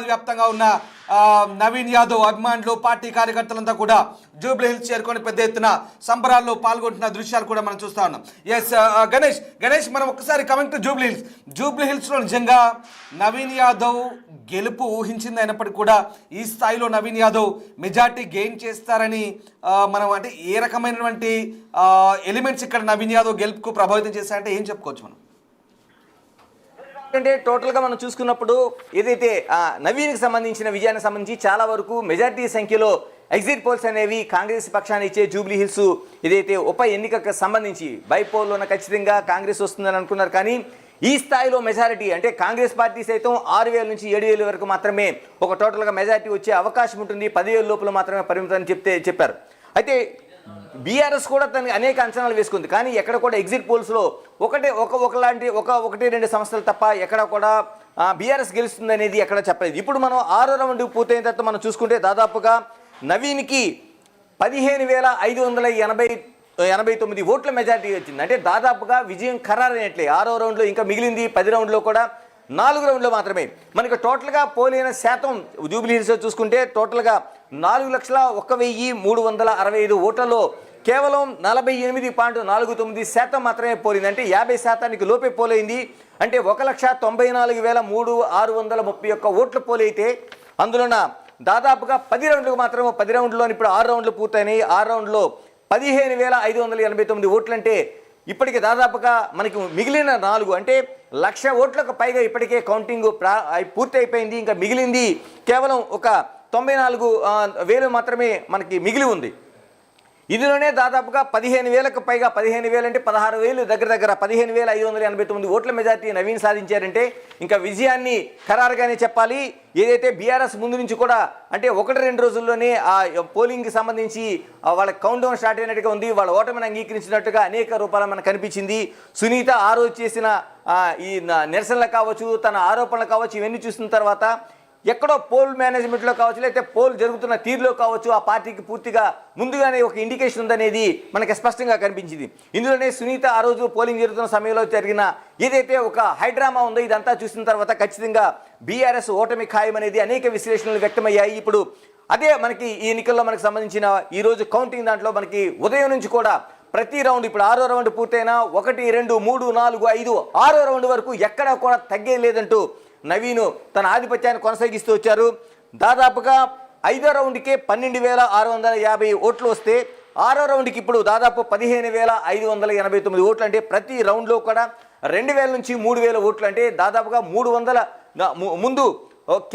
వ్యాప్తంగా ఉన్న నవీన్ యాదవ్ అభిమానులు పార్టీ కార్యకర్తలంతా కూడా జూబ్లీ హిల్స్ చేరుకొని పెద్ద ఎత్తున సంబరాల్లో పాల్గొంటున్న దృశ్యాలు కూడా మనం చూస్తా ఉన్నాం. ఎస్ గణేష్ మనం ఒక్కసారి కమింగ్ టు జూబ్లీ హిల్స్లో నిజంగా నవీన్ యాదవ్ గెలుపు ఊహించింది అయినప్పటికీ కూడా ఈ స్థాయిలో నవీన్ యాదవ్ మెజార్టీ గెయిన్ చేస్తారని మనం అంటే ఏ రకమైనటువంటి ఎలిమెంట్స్ ఇక్కడ నవీన్ యాదవ్ గెలుపుకు ప్రభావితం చేస్తారంటే ఏం చెప్పుకోవచ్చు మనం? అంటే టోటల్గా మనం చూసుకున్నప్పుడు ఏదైతే నవీన్కి సంబంధించిన విజయానికి సంబంధించి చాలా వరకు మెజార్టీ సంఖ్యలో ఎగ్జిట్ పోల్స్ అనేవి కాంగ్రెస్ పక్షాన్ని ఇచ్చే జూబ్లీ హిల్స్ ఏదైతే ఉప ఎన్నికకు సంబంధించి బైపోల్లోన ఖచ్చితంగా కాంగ్రెస్ వస్తుందని అనుకున్నారు. కానీ ఈ స్థాయిలో మెజారిటీ అంటే కాంగ్రెస్ పార్టీ సైతం 6,000 నుంచి 7,000 వరకు మాత్రమే ఒక టోటల్గా మెజారిటీ వచ్చే అవకాశం ఉంటుంది, 10,000 లోపల మాత్రమే పరిమితం చెప్పారు. అయితే బీఆర్ఎస్ కూడా తనకి అనేక అంచనాలు వేసుకుంది. కానీ ఎక్కడ కూడా ఎగ్జిట్ పోల్స్లో ఒకటి రెండు సంస్థలు తప్ప ఎక్కడ కూడా బీఆర్ఎస్ గెలుస్తుంది అనేది ఎక్కడ చెప్పలేదు. ఇప్పుడు మనం 6వ రౌండ్ పూర్తయిన తర్వాత మనం చూసుకుంటే దాదాపుగా నవీన్కి 15,589 ఓట్ల మెజారిటీ వచ్చింది. అంటే దాదాపుగా విజయం ఖరారైనట్లే. 6వ రౌండ్లో ఇంకా మిగిలింది 10 రౌండ్లో కూడా 4 రౌండ్లో మాత్రమే. మనకి టోటల్గా పోలైన శాతం జూబ్లీ హిల్స్లో చూసుకుంటే టోటల్గా 4,01,365 ఓట్లలో కేవలం 48.49% మాత్రమే పోలింది. అంటే 50% లోపే పోలైంది. అంటే 1,94,3631 ఓట్లు పోలైతే అందులోన దాదాపుగా 10 రౌండ్లకు మాత్రమే 10 రౌండ్లో ఇప్పుడు 6 రౌండ్లు పూర్తయినాయి. 6 రౌండ్లో 15,589 ఓట్లు అంటే ఇప్పటికి దాదాపుగా మనకి మిగిలిన 4 అంటే 1,00,000 ఓట్లకు పైగా ఇప్పటికే కౌంటింగ్ పూర్తి అయిపోయింది. ఇంకా మిగిలింది కేవలం ఒక 94,000 మాత్రమే మనకి మిగిలి ఉంది. ఇందులోనే దాదాపుగా 15,000కు పైగా 15,000 అంటే 16,000 దగ్గర 15,589 ఓట్ల మెజార్టీ నవీన్ సాధించారంటే ఇంకా విజయాన్ని ఖరారుగానే చెప్పాలి. ఏదైతే బీఆర్ఎస్ ముందు నుంచి కూడా అంటే 1-2 రోజుల్లోనే ఆ పోలింగ్కి సంబంధించి వాళ్ళ కౌంట్ డౌన్ స్టార్ట్ అయినట్టుగా ఉంది. వాళ్ళ ఓటమిని అంగీకరించినట్టుగా అనేక రూపాయలు మనకు కనిపించింది. సునీత ఆ రోజు చేసిన ఈ నిరసనలు కావచ్చు, తన ఆరోపణలు కావచ్చు, ఇవన్నీ చూసిన తర్వాత ఎక్కడో పోల్ మేనేజ్మెంట్లో కావచ్చు, లేకపోతే పోల్ జరుగుతున్న తీరులో కావచ్చు ఆ పార్టీకి పూర్తిగా ముందుగానే ఒక ఇండికేషన్ ఉందనేది మనకి స్పష్టంగా కనిపించింది. ఇందులోనే సునీత ఆ రోజు పోలింగ్ జరుగుతున్న సమయంలో జరిగిన ఏదైతే ఒక హైడ్రామా ఉందో ఇదంతా చూసిన తర్వాత ఖచ్చితంగా బీఆర్ఎస్ ఓటమి ఖాయం అనేది అనేక విశ్లేషణలు వ్యక్తమయ్యాయి. ఇప్పుడు అదే మనకి ఈ ఎన్నికల్లో మనకు సంబంధించిన ఈరోజు కౌంటింగ్ దాంట్లో మనకి ఉదయం నుంచి కూడా ప్రతి రౌండ్ ఇప్పుడు 6వ రౌండ్ పూర్తయినా 1, 2, 3, 4, 5, 6వ రౌండ్ వరకు ఎక్కడా కూడా తగ్గేది లేదంటూ నవీన్ తన ఆధిపత్యాన్ని కొనసాగిస్తూ వచ్చారు. దాదాపుగా 5వ రౌండ్కే 12,650 ఓట్లు వస్తే 6వ రౌండ్కి ఇప్పుడు దాదాపు 15,589 ఓట్లు. అంటే ప్రతి రౌండ్లో కూడా 2,000 నుంచి 3,000 ఓట్లు. అంటే దాదాపుగా 300 ముందు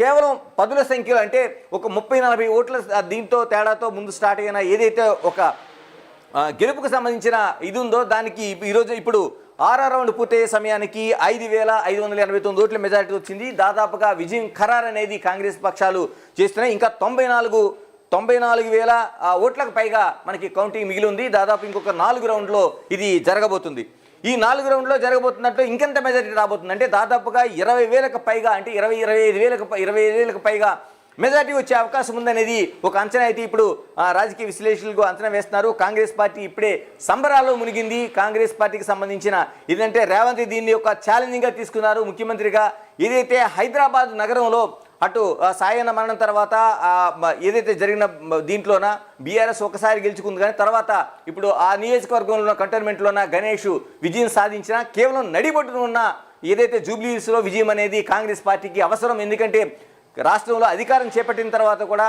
కేవలం 10ల సంఖ్యలో అంటే ఒక 30-40 ఓట్ల దీంతో తేడాతో ముందు స్టార్ట్ అయిన ఏదైతే ఒక గెలుపుకు సంబంధించిన ఇది ఉందో దానికి ఈరోజు ఇప్పుడు 6వ రౌండ్ పూర్తయ్యే సమయానికి 5,589 ఓట్ల మెజారిటీ వచ్చింది. దాదాపుగా విజయం ఖరారు అనేది కాంగ్రెస్ పక్షాలు చేస్తున్నాయి. ఇంకా 94,000 ఓట్లకు పైగా మనకి కౌంటింగ్ మిగిలి ఉంది. దాదాపు ఇంకొక 4 రౌండ్లో ఇది జరగబోతుంది. ఈ 4 రౌండ్లో జరగబోతున్నట్టు ఇంకెంత మెజారిటీ రాబోతుంది అంటే దాదాపుగా 20,000కు పైగా అంటే 25,000కు పైగా మెజార్టీ వచ్చే అవకాశం ఉందనేది ఒక అంచనా అయితే ఇప్పుడు రాజకీయ విశ్లేషకులు అంచనా వేస్తున్నారు. కాంగ్రెస్ పార్టీ ఇప్పుడే సంబరాల్లో మునిగింది. కాంగ్రెస్ పార్టీకి సంబంధించిన ఇదంటే రేవంత్ దీన్ని ఒక ఛాలెంజింగ్గా తీసుకున్నారు ముఖ్యమంత్రిగా. ఏదైతే హైదరాబాద్ నగరంలో అటు సాయన్న మరణం తర్వాత ఏదైతే జరిగిన దీంట్లోన బీఆర్ఎస్ ఒకసారి గెలుచుకుంది. కానీ తర్వాత ఇప్పుడు ఆ నియోజకవర్గంలో కంటోన్మెంట్లోన గణేష్ విజయం సాధించిన కేవలం నడిబొట్టున ఉన్న ఏదైతే జూబ్లీ హిల్స్లో విజయం అనేది కాంగ్రెస్ పార్టీకి అవసరం. ఎందుకంటే రాష్ట్రంలో అధికారం చేపట్టిన తర్వాత కూడా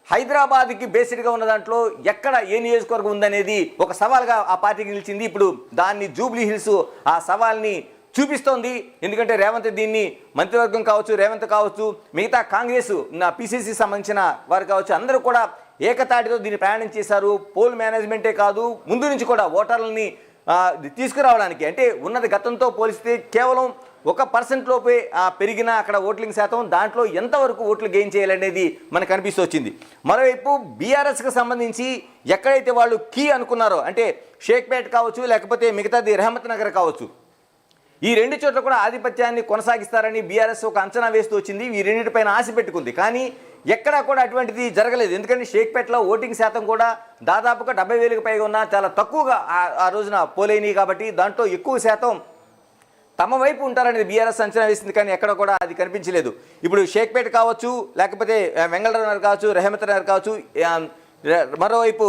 హైదరాబాద్కి బేస్డ్గా ఉన్న దాంట్లో ఎక్కడ ఏ నియోజకవర్గం ఉందనేది ఒక సవాల్గా ఆ పార్టీకి నిలిచింది. ఇప్పుడు దాన్ని జూబ్లీ హిల్స్ ఆ సవాల్ని చూపిస్తోంది. ఎందుకంటే రేవంత్ దీన్ని మంత్రివర్గం కావచ్చు, రేవంత్ కావచ్చు, మిగతా కాంగ్రెస్ పిసిసి సంబంధించిన వారు కావచ్చు అందరూ కూడా ఏకతాటితో దీన్ని ప్రయాణం చేశారు. పోల్ మేనేజ్మెంటే కాదు ముందు నుంచి కూడా ఓటర్లని తీసుకురావడానికి అంటే ఉన్నది గతంతో పోలిస్తే కేవలం 1% లోపే పెరిగిన అక్కడ ఓట్లింగ్ శాతం దాంట్లో ఎంతవరకు ఓట్లు గెయిన్ చేయాలనేది మనకు కనిపిస్తూ వచ్చింది. మరోవైపు బీఆర్ఎస్కి సంబంధించి ఎక్కడైతే వాళ్ళు కీ అనుకున్నారో అంటే షేక్పేట్ కావచ్చు, లేకపోతే మిగతాది రెహమత్ నగర్ కావచ్చు, ఈ 2 చోట్ల కూడా ఆధిపత్యాన్ని కొనసాగిస్తారని బీఆర్ఎస్ ఒక అంచనా వేస్తూ వచ్చింది. ఈ రెండింటిపైన ఆశ పెట్టుకుంది. కానీ ఎక్కడా కూడా అటువంటిది జరగలేదు. ఎందుకంటే షేక్పేట్లో ఓటింగ్ శాతం కూడా దాదాపుగా 70,000కు పైగా ఉన్నా చాలా తక్కువగా ఆ రోజున పోలేని కాబట్టి దాంట్లో ఎక్కువ శాతం తమ వైపు ఉంటారనేది బీఆర్ఎస్ అంచనా వేసింది, కానీ ఎక్కడ కూడా అది కనిపించలేదు. ఇప్పుడు షేక్పేట కావచ్చు, లేకపోతే వెంగళరావు నగర్ కావచ్చు, రెహమత్ నగర్ కావచ్చు, మరోవైపు